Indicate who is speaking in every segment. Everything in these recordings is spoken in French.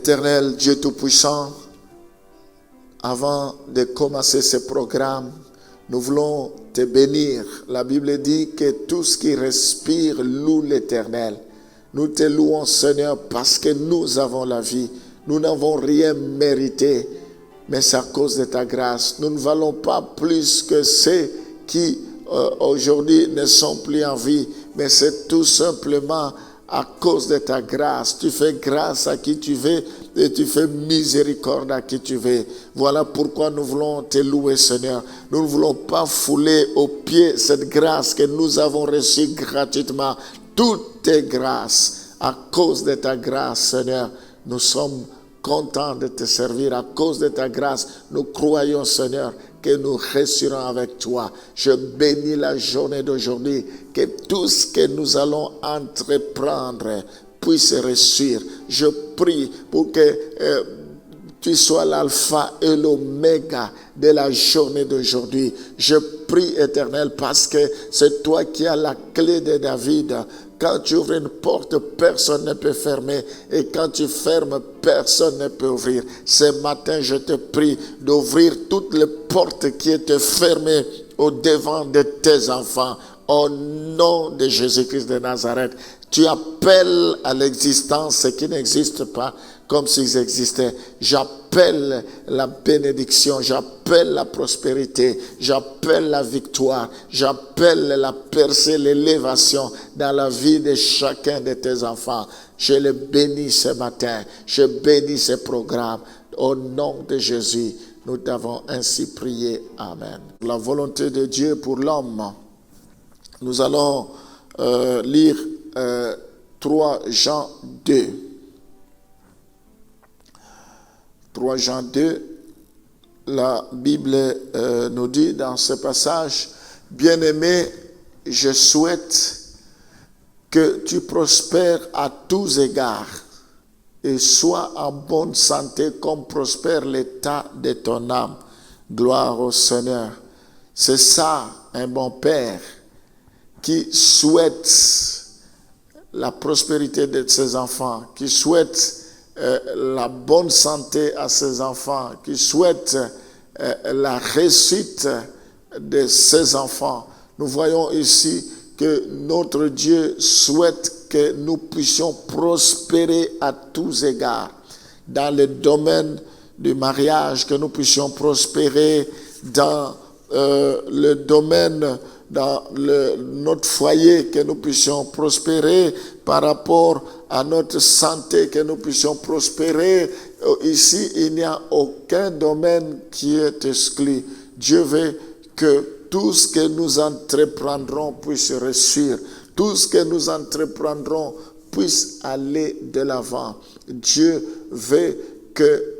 Speaker 1: Éternel Dieu Tout-Puissant, avant de commencer ce programme, nous voulons te bénir. La Bible dit que tout ce qui respire loue l'Éternel. Nous te louons, Seigneur, parce que nous avons la vie. Nous n'avons rien mérité, mais c'est à cause de ta grâce. Nous ne valons pas plus que ceux qui aujourd'hui ne sont plus en vie, mais c'est tout simplement à cause de ta grâce. Tu fais grâce à qui tu veux et tu fais miséricorde à qui tu veux. Voilà pourquoi nous voulons te louer, Seigneur. Nous ne voulons pas fouler aux pieds cette grâce que nous avons reçue gratuitement. Toutes est grâce. À cause de ta grâce, Seigneur, nous sommes contents de te servir. À cause de ta grâce, nous croyons, Seigneur, que nous resterons avec toi. Je bénis la journée d'aujourd'hui, que tout ce que nous allons entreprendre puisse réussir. Je prie pour que tu sois l'alpha et l'oméga de la journée d'aujourd'hui. Je prie, Éternel, parce que c'est toi qui as la clé de David. Quand tu ouvres une porte, personne ne peut fermer. Et quand tu fermes, personne ne peut ouvrir. Ce matin, je te prie d'ouvrir toutes les portes qui étaient fermées au devant de tes enfants. Au nom de Jésus-Christ de Nazareth, tu appelles à l'existence ce qui n'existe pas comme s'ils existaient. J'appelle la bénédiction, j'appelle la prospérité, j'appelle la victoire, j'appelle la percée, l'élévation dans la vie de chacun de tes enfants. Je les bénis ce matin, je bénis ce programme. Au nom de Jésus, nous t'avons ainsi prié. Amen. La volonté de Dieu pour l'homme. Nous allons lire 3 Jean 2. 3 Jean 2, la Bible nous dit dans ce passage, « Bien-aimé, je souhaite que tu prospères à tous égards et sois en bonne santé comme prospère l'état de ton âme. Gloire au Seigneur. » C'est ça, un bon père qui souhaite la prospérité de ses enfants, qui souhaite la bonne santé à ses enfants, qui souhaite la réussite de ses enfants. Nous voyons ici que notre Dieu souhaite que nous puissions prospérer à tous égards. Dans le domaine du mariage, que nous puissions prospérer dans le domaine dans notre foyer, que nous puissions prospérer par rapport à notre santé, que nous puissions prospérer. Ici, il n'y a aucun domaine qui est exclu. Dieu veut que tout ce que nous entreprendrons puisse réussir. Tout ce que nous entreprendrons puisse aller de l'avant. Dieu veut que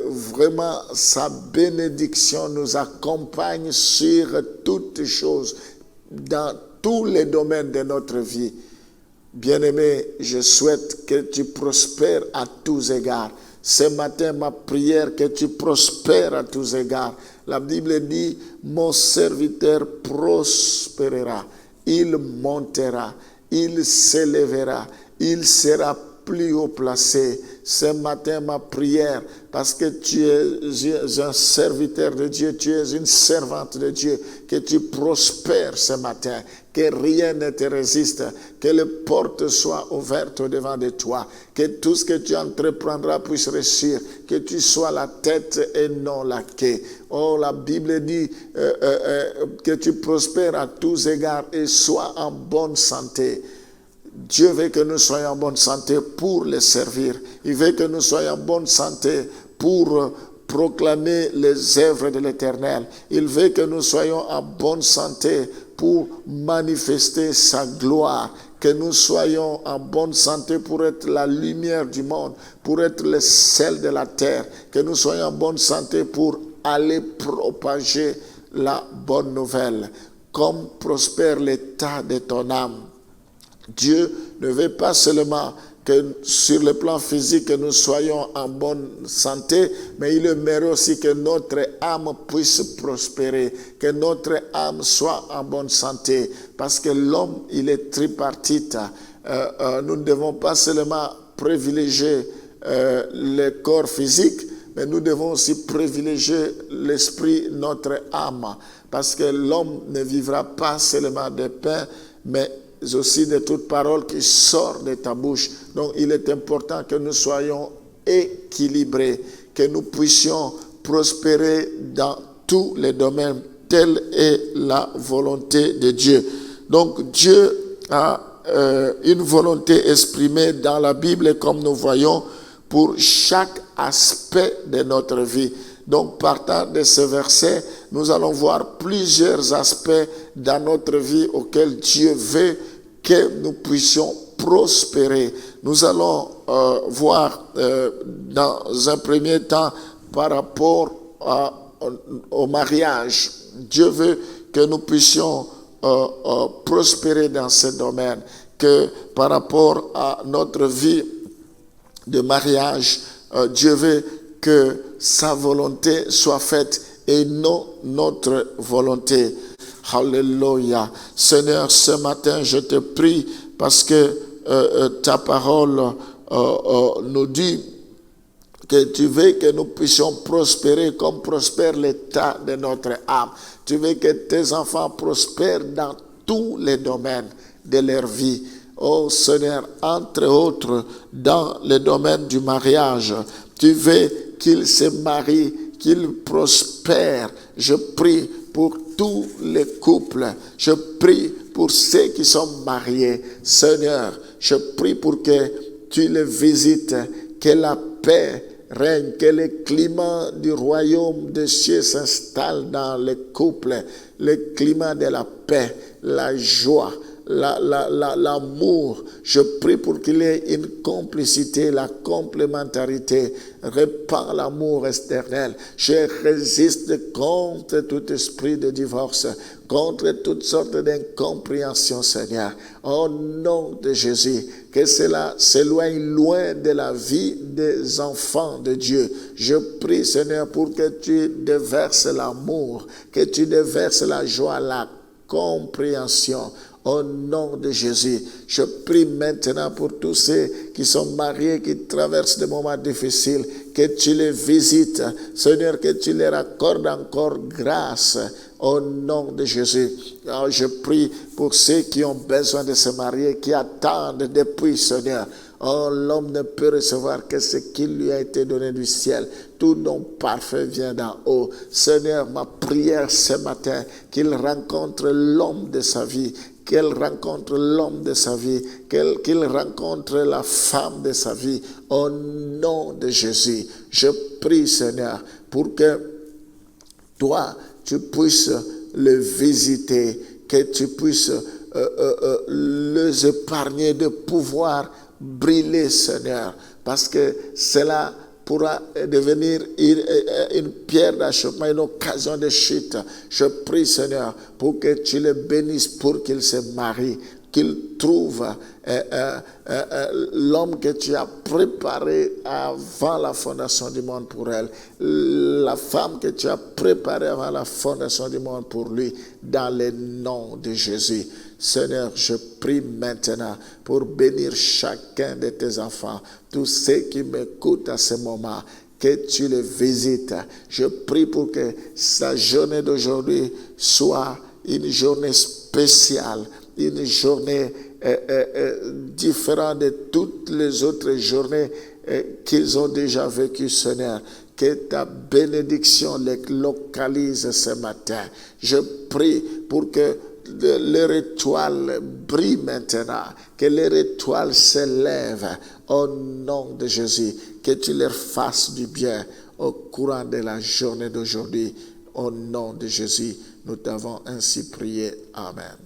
Speaker 1: vraiment sa bénédiction nous accompagne sur toutes choses, dans tous les domaines de notre vie. Bien-aimé, je souhaite que tu prospères à tous égards. Ce matin, ma prière, que tu prospères à tous égards. La Bible dit, mon serviteur prospérera, il montera, il s'élèvera, il sera plus haut placé. Ce matin, ma prière, parce que tu es un serviteur de Dieu, tu es une servante de Dieu, que tu prospères ce matin, que rien ne te résiste, que les portes soient ouvertes au-devant de toi, que tout ce que tu entreprendras puisse réussir, que tu sois la tête et non la queue. Oh, la Bible dit que tu prospères à tous égards et sois en bonne santé. Dieu veut que nous soyons en bonne santé pour le servir. Il veut que nous soyons en bonne santé pour proclamer les œuvres de l'Éternel. Il veut que nous soyons en bonne santé pour manifester sa gloire. Que nous soyons en bonne santé pour être la lumière du monde, pour être le sel de la terre. Que nous soyons en bonne santé pour aller propager la bonne nouvelle. Comme prospère l'état de ton âme. Dieu ne veut pas seulement que sur le plan physique que nous soyons en bonne santé, mais il aimerait aussi que notre âme puisse prospérer, que notre âme soit en bonne santé, parce que l'homme, il est tripartite. Nous ne devons pas seulement privilégier le corps physique, mais nous devons aussi privilégier l'esprit, notre âme, parce que l'homme ne vivra pas seulement de pain, mais aussi de toute parole qui sort de ta bouche. Donc il est important que nous soyons équilibrés, que nous puissions prospérer dans tous les domaines. Telle est la volonté de Dieu. Donc Dieu a une volonté exprimée dans la Bible, comme nous voyons, pour chaque aspect de notre vie. Donc partant de ce verset, nous allons voir plusieurs aspects dans notre vie auxquels Dieu veut que nous puissions prospérer. Nous allons voir dans un premier temps par rapport au mariage. Dieu veut que nous puissions prospérer dans ce domaine, que par rapport à notre vie de mariage, Dieu veut que sa volonté soit faite et non notre volonté. Alléluia. Seigneur, ce matin, je te prie parce que ta parole nous dit que tu veux que nous puissions prospérer comme prospère l'état de notre âme. Tu veux que tes enfants prospèrent dans tous les domaines de leur vie. Oh Seigneur, entre autres, dans le domaine du mariage, tu veux qu'ils se marient, qu'ils prospèrent. Je prie pour tous les couples. Je prie pour ceux qui sont mariés. Seigneur, je prie pour que tu les visites, que la paix règne, que le climat du royaume des cieux s'installe dans les couples, le climat de la paix, la joie, l'amour. Je prie pour qu'il y ait une complicité, la complémentarité. Répand l'amour éternel. Je résiste contre tout esprit de divorce, contre toutes sortes d'incompréhensions, Seigneur. Au nom de Jésus, que cela s'éloigne loin de la vie des enfants de Dieu. Je prie, Seigneur, pour que tu déverses l'amour, que tu déverses la joie, la compréhension. Au nom de Jésus, je prie maintenant pour tous ceux qui sont mariés, qui traversent des moments difficiles, que tu les visites. Seigneur, que tu leur accordes encore grâce. Au nom de Jésus, alors je prie pour ceux qui ont besoin de se marier, qui attendent depuis, Seigneur. Oh, l'homme ne peut recevoir que ce qui lui a été donné du ciel. Tout don parfait vient d'en haut. Seigneur, ma prière ce matin, qu'il rencontre l'homme de sa vie, qu'elle rencontre l'homme de sa vie, qu'il rencontre la femme de sa vie. Au nom de Jésus, je prie, Seigneur, pour que toi, tu puisses le visiter, que tu puisses les épargner de pouvoir briller, Seigneur, parce que cela pourra devenir une pierre d'achoppement, une occasion de chute. Je prie, Seigneur, pour que tu les bénisses, pour qu'ils se marient, qu'ils trouvent l'homme que tu as préparé avant la fondation du monde pour elle, la femme que tu as préparée avant la fondation du monde pour lui, dans le nom de Jésus. Seigneur, je prie maintenant pour bénir chacun de tes enfants, tous ceux qui m'écoutent à ce moment, que tu les visites. Je prie pour que sa journée d'aujourd'hui soit une journée spéciale, une journée différente de toutes les autres journées qu'ils ont déjà vécues, Seigneur. Que ta bénédiction les localise ce matin. Je prie pour que leur étoile brille maintenant, que leur étoile s'élève au nom de Jésus, que tu leur fasses du bien au courant de la journée d'aujourd'hui. Au nom de Jésus, nous t'avons ainsi prié. Amen.